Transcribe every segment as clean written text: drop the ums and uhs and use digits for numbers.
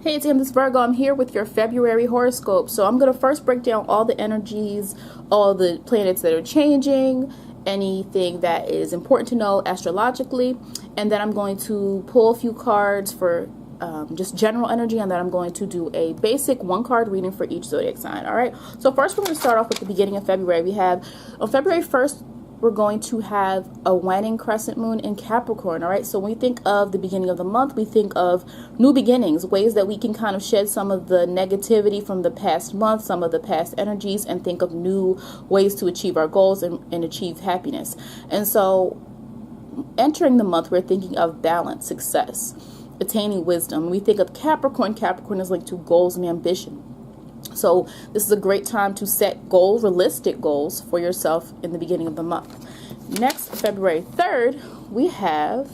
Hey, it's This Virgo. I'm here with your February horoscope. So I'm going to first break down all the energies, all the planets that are changing, anything that is important to know astrologically, and then I'm going to pull a few cards for just general energy, and then I'm going to do a basic one card reading for each zodiac sign. All right, so first we're going to start off with the beginning of February. We have on February 1st we're going to have a waning crescent moon in Capricorn. All right, so when we think of the beginning of the month, we think of new beginnings, ways that we can kind of shed some of the negativity from the past month, some of the past energies, and think of new ways to achieve our goals and achieve happiness. And so entering the month, we're thinking of balance, success, attaining wisdom. When we think of Capricorn, Capricorn is linked to goals and ambition. So this is a great time to set goals, realistic goals for yourself in the beginning of the month. Next, February 3rd, we have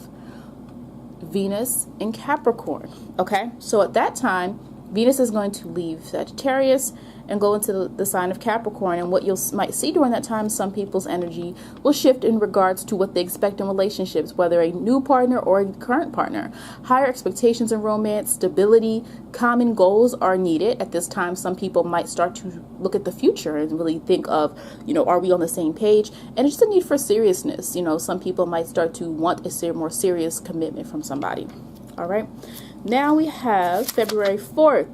Venus in Capricorn. Okay, so at that time, Venus is going to leave Sagittarius and go into the sign of Capricorn. And what you might see during that time, some people's energy will shift in regards to what they expect in relationships, whether a new partner or a current partner. Higher expectations in romance, stability, common goals are needed. At this time, some people might start to look at the future and really think of, are we on the same page? And it's just a need for seriousness. Some people might start to want a more serious commitment from somebody. All right. Now we have February 4th.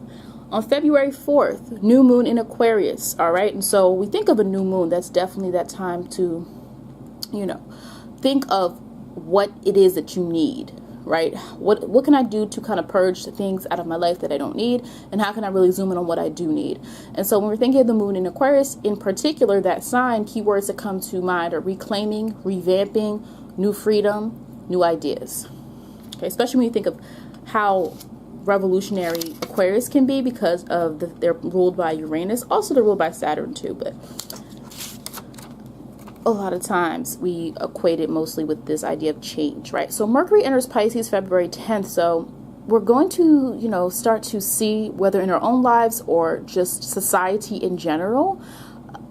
On February 4th, new moon in Aquarius, all right? And so we think of a new moon, that's definitely that time to, think of what it is that you need, right? What can I do to kind of purge the things out of my life that I don't need? And how can I really zoom in on what I do need? And so when we're thinking of the moon in Aquarius, in particular, that sign, keywords that come to mind are reclaiming, revamping, new freedom, new ideas. Okay, especially when you think of how revolutionary Aquarius can be because of they're ruled by Uranus. Also, they're ruled by Saturn too, but a lot of times we equate it mostly with this idea of change, right? So Mercury enters Pisces February 10th. So we're going to, start to see, whether in our own lives or just society in general,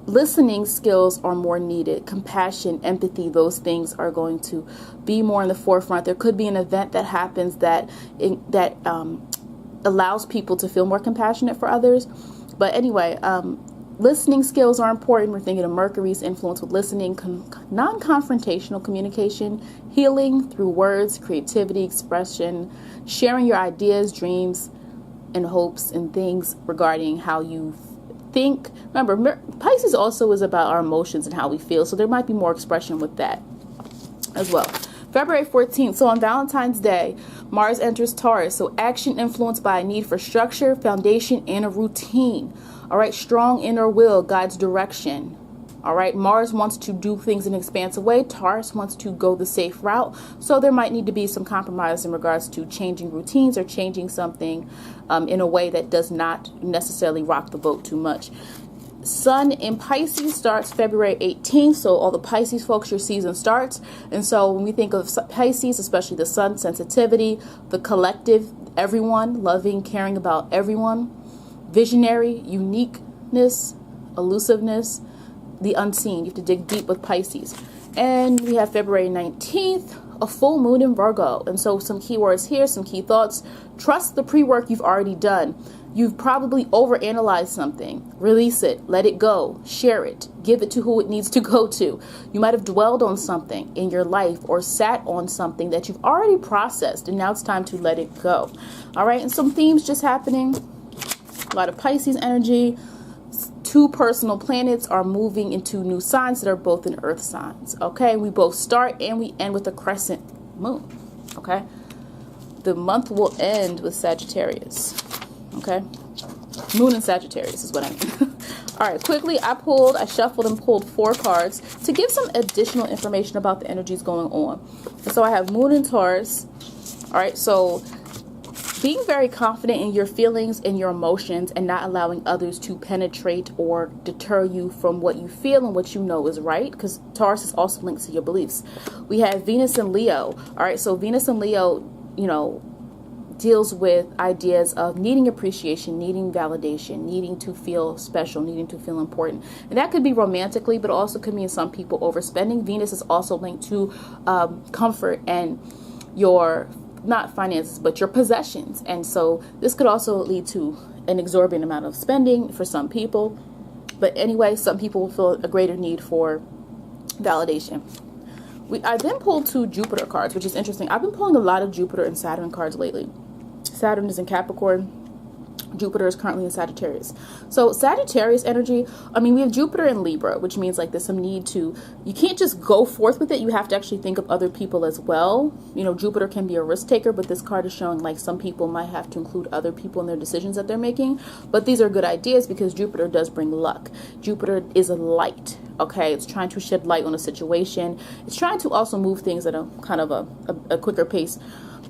listening skills are more needed. Compassion, empathy, those things are going to be more in the forefront. There could be an event that happens that allows people to feel more compassionate for others. But anyway, listening skills are important. We're thinking of Mercury's influence with listening, non-confrontational communication, healing through words, creativity, expression, sharing your ideas, dreams, and hopes and things regarding how you think. Remember, Pisces also is about our emotions and how we feel, so there might be more expression with that as well. February 14th, so on Valentine's Day, Mars enters Taurus, so action influenced by a need for structure, foundation, and a routine. All right, strong inner will guides direction. All right, Mars wants to do things in an expansive way. Taurus wants to go the safe route. So there might need to be some compromise in regards to changing routines or changing something in a way that does not necessarily rock the boat too much. Sun in Pisces starts February 18th. So all the Pisces folks, your season starts. And so when we think of Pisces, especially the sun, sensitivity, the collective, everyone, loving, caring about everyone, visionary, uniqueness, elusiveness, the unseen. You have to dig deep with Pisces. And we have February 19th, a full moon in Virgo. And so some keywords here, some key thoughts. Trust the pre-work you've already done. You've probably overanalyzed something. Release it, let it go, share it, give it to who it needs to go to. You might have dwelled on something in your life or sat on something that you've already processed, and now it's time to let it go. All right, and some themes just happening. A lot of Pisces energy. Two personal planets are moving into new signs that are both in earth signs. Okay, we both start and we end with a crescent moon. Okay, the month will end with Sagittarius. Okay, moon in Sagittarius is what I mean. All right, quickly, I shuffled and pulled 4 cards to give some additional information about the energies going on. And so I have moon in Taurus. All right, so being very confident in your feelings and your emotions and not allowing others to penetrate or deter you from what you feel and what you know is right, because Taurus is also linked to your beliefs. We have Venus and Leo. All right, so Venus and Leo, deals with ideas of needing appreciation, needing validation, needing to feel special, needing to feel important. And that could be romantically, but also could mean some people overspending. Venus is also linked to comfort and your not finances, but your possessions. And so this could also lead to an exorbitant amount of spending for some people. But anyway, some people will feel a greater need for validation. I then pulled 2 Jupiter cards, which is interesting. I've been pulling a lot of Jupiter and Saturn cards lately. Saturn is in Capricorn. Jupiter is currently in Sagittarius. So Sagittarius energy, I mean, we have Jupiter in Libra, which means like there's some need to, you can't just go forth with it. You have to actually think of other people as well. You know, Jupiter can be a risk taker, but this card is showing like some people might have to include other people in their decisions that they're making. But these are good ideas because Jupiter does bring luck. Jupiter is a light. Okay, it's trying to shed light on a situation. It's trying to also move things at a kind of a quicker pace.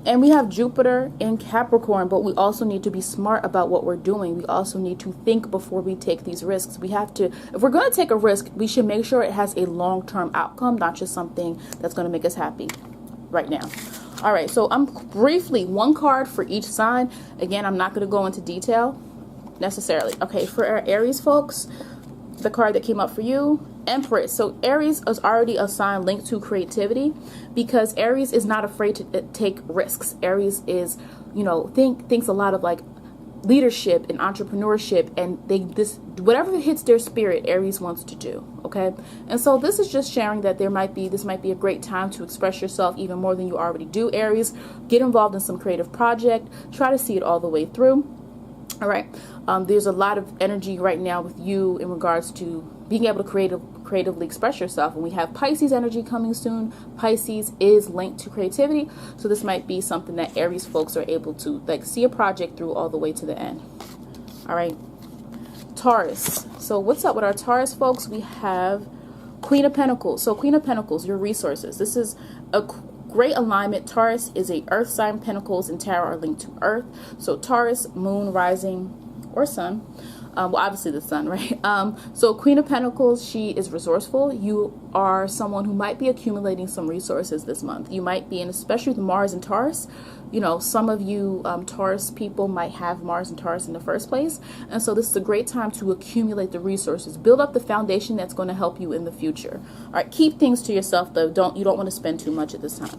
And we have Jupiter in Capricorn, but we also need to be smart about what we're doing. We also need to think before we take these risks. We have to, if we're going to take a risk, we should make sure it has a long-term outcome, not just something that's going to make us happy right now. All right, so I'm briefly 1 card for each sign. Again, I'm not going to go into detail necessarily. Okay, for our Aries folks, the card that came up for you, Empress. So Aries is already a sign linked to creativity because Aries is not afraid to take risks. Aries is, you know, thinks a lot of like leadership and entrepreneurship, and whatever hits their spirit, Aries wants to do. Okay, and so this is just sharing that this might be a great time to express yourself even more than you already do. Aries, get involved in some creative project. Try to see it all the way through. All right. There's a lot of energy right now with you in regards to being able to creatively express yourself. And we have Pisces energy coming soon. Pisces is linked to creativity. So this might be something that Aries folks are able to like see a project through all the way to the end. All right. Taurus. So what's up with our Taurus folks? We have Queen of Pentacles. So Queen of Pentacles, your resources. This is a great alignment. Taurus is a earth sign. Pentacles and Tarot are linked to earth. So Taurus, moon, rising, or sun. Well, obviously the sun, right? So Queen of Pentacles, she is resourceful. You are someone who might be accumulating some resources this month. You might be, and especially with Mars and Taurus, you know, some of you Taurus people might have Mars and Taurus in the first place. And so this is a great time to accumulate the resources, build up the foundation that's going to help you in the future. All right, keep things to yourself though. You don't want to spend too much at this time.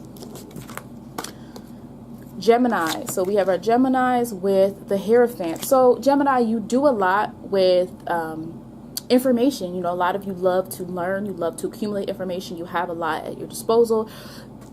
Gemini. So we have our Geminis with the Hierophant. So Gemini, you do a lot with information. You know, a lot of you love to learn. You love to accumulate information. You have a lot at your disposal.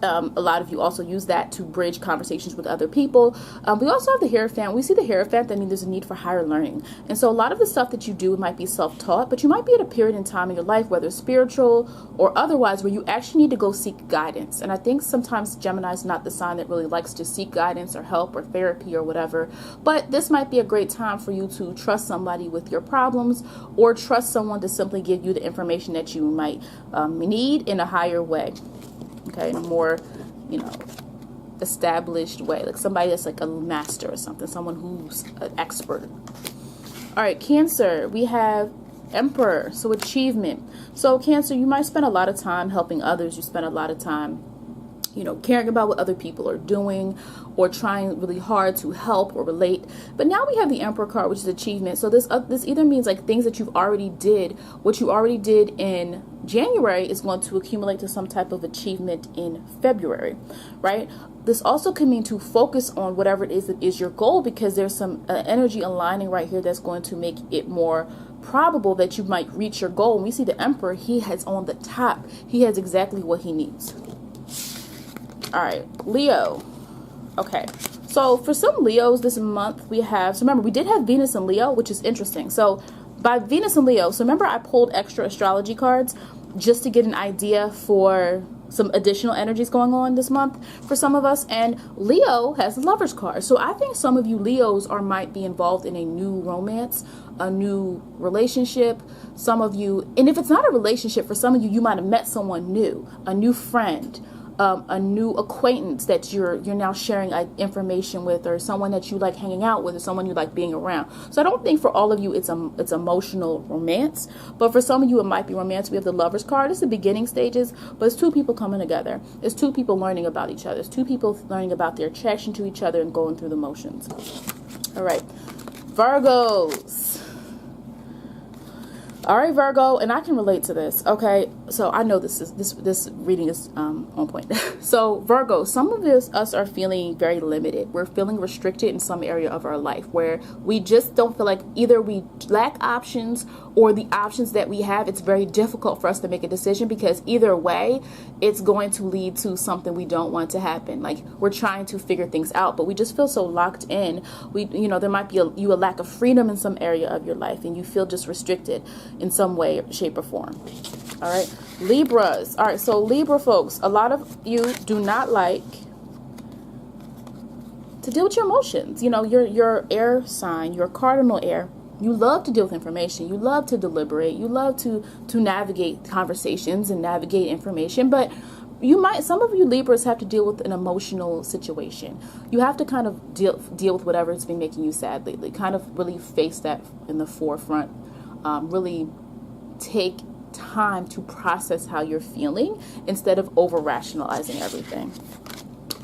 A lot of you also use that to bridge conversations with other people. We also have the Hierophant. We see the Hierophant, that means there's a need for higher learning. And so a lot of the stuff that you do might be self-taught, but you might be at a period in time in your life, whether spiritual or otherwise, where you actually need to go seek guidance. And I think sometimes Gemini is not the sign that really likes to seek guidance or help or therapy or whatever. But this might be a great time for you to trust somebody with your problems, or trust someone to simply give you the information that you might need in a higher way. Okay, in a more, you know, established way, like somebody that's like a master or something, someone who's an expert. All right, Cancer, we have Emperor, so achievement. So Cancer, you might spend a lot of time helping others. You spend a lot of time, you know, caring about what other people are doing or trying really hard to help or relate. But now we have the Emperor card, which is achievement. So this either means like things that you've already did, what you already did in January is going to accumulate to some type of achievement in February, right? This also can mean to focus on whatever it is that is your goal, because there's some energy aligning right here that's going to make it more probable that you might reach your goal. When we see the Emperor, he has on the top, he has exactly what he needs. All right, Leo. Okay, so for some Leos this month we have, so remember we did have Venus and Leo, which is interesting. So by Venus and Leo, so remember I pulled extra astrology cards just to get an idea for some additional energies going on this month for some of us, and Leo has the Lover's card. So I think some of you Leos might be involved in a new romance, a new relationship. Some of you, and if it's not a relationship, for some of you, you might have met someone new, a new friend, a new acquaintance that you're now sharing information with, or someone that you like hanging out with, or someone you like being around. So I don't think for all of you it's emotional romance, but for some of you it might be romance. We have the Lover's card. It's the beginning stages, but it's two people coming together. It's two people learning about each other. It's two people learning about their attraction to each other and going through the motions. All right, Virgos. All right, Virgo, and I can relate to this. Okay, So I know this reading is on point. So Virgo, some of us are feeling very limited. We're feeling restricted in some area of our life where we just don't feel like either we lack options, or the options that we have, it's very difficult for us to make a decision, because either way it's going to lead to something we don't want to happen. Like, we're trying to figure things out, but we just feel so locked in. There might be a lack of freedom in some area of your life, and you feel just restricted in some way, shape, or form. All right, Libras. All right, so Libra folks, a lot of you do not like to deal with your emotions. Your air sign, your cardinal air. You love to deal with information. You love to deliberate. You love to navigate conversations and navigate information. But some of you Libras have to deal with an emotional situation. You have to kind of deal with whatever's been making you sad lately. Kind of really face that in the forefront. Really take time to process how you're feeling instead of over rationalizing everything.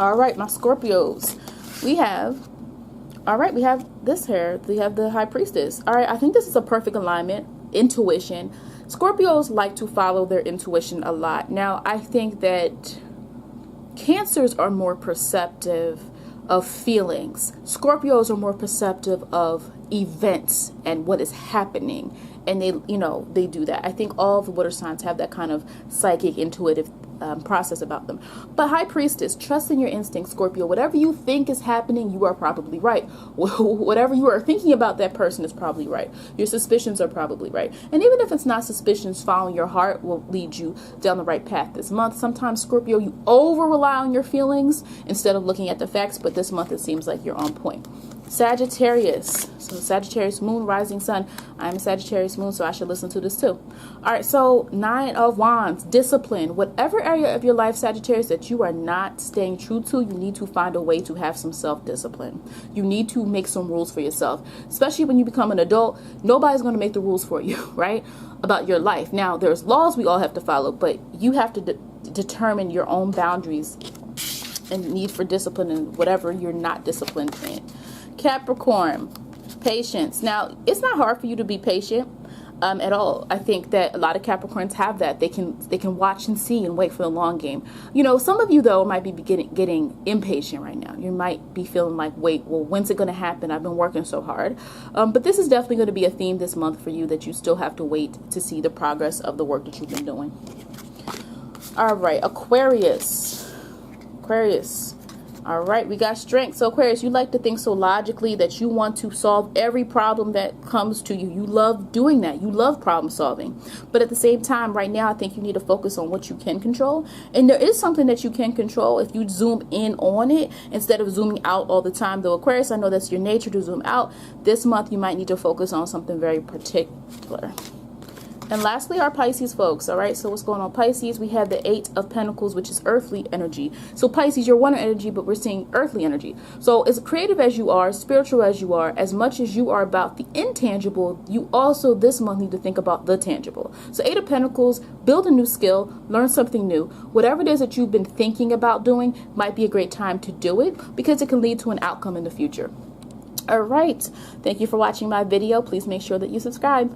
All right, my Scorpios. We have this here. We have the High Priestess. All right, I think this is a perfect alignment. Intuition. Scorpios like to follow their intuition a lot. Now, I think that Cancers are more perceptive of feelings. Scorpios are more perceptive of events and what is happening. And they do that. I think all of the water signs have that kind of psychic, intuitive process about them. But High Priestess, trust in your instincts, Scorpio. Whatever you think is happening, you are probably right. Whatever you are thinking about that person is probably right. Your suspicions are probably right. And even if it's not suspicions, following your heart will lead you down the right path this month. Sometimes, Scorpio, you over rely on your feelings instead of looking at the facts. But this month, it seems like you're on point. Sagittarius. So Sagittarius moon, rising sun. I'm a Sagittarius moon, so I should listen to this too. All right, so 9 of Wands, discipline. Whatever area of your life, Sagittarius, that you are not staying true to, you need to find a way to have some self-discipline. You need to make some rules for yourself, especially when you become an adult. Nobody's going to make the rules for you, right? About your life. Now, there's laws we all have to follow, but you have to determine your own boundaries and need for discipline in whatever you're not disciplined in. Capricorn, patience. Now, it's not hard for you to be patient at all. I think that a lot of Capricorns have that. They can watch and see and wait for the long game. Some of you, though, might be getting impatient right now. You might be feeling like, wait, well, when's it going to happen? I've been working so hard. But this is definitely going to be a theme this month for you, that you still have to wait to see the progress of the work that you've been doing. All right, Aquarius. All right, we got strength. So Aquarius, you like to think so logically that you want to solve every problem that comes to you. You love doing that. You love problem solving. But at the same time, right now, I think you need to focus on what you can control. And there is something that you can control if you zoom in on it instead of zooming out all the time. Though Aquarius, I know that's your nature to zoom out. This month, you might need to focus on something very particular. And lastly, our Pisces folks. All right, so what's going on, Pisces? We have the 8 of Pentacles, which is earthly energy. So Pisces, you're water energy, but we're seeing earthly energy. So as creative as you are, spiritual as you are, as much as you are about the intangible, you also this month need to think about the tangible. So 8 of Pentacles, build a new skill, learn something new. Whatever it is that you've been thinking about doing might be a great time to do it, because it can lead to an outcome in the future. All right, thank you for watching my video. Please make sure that you subscribe.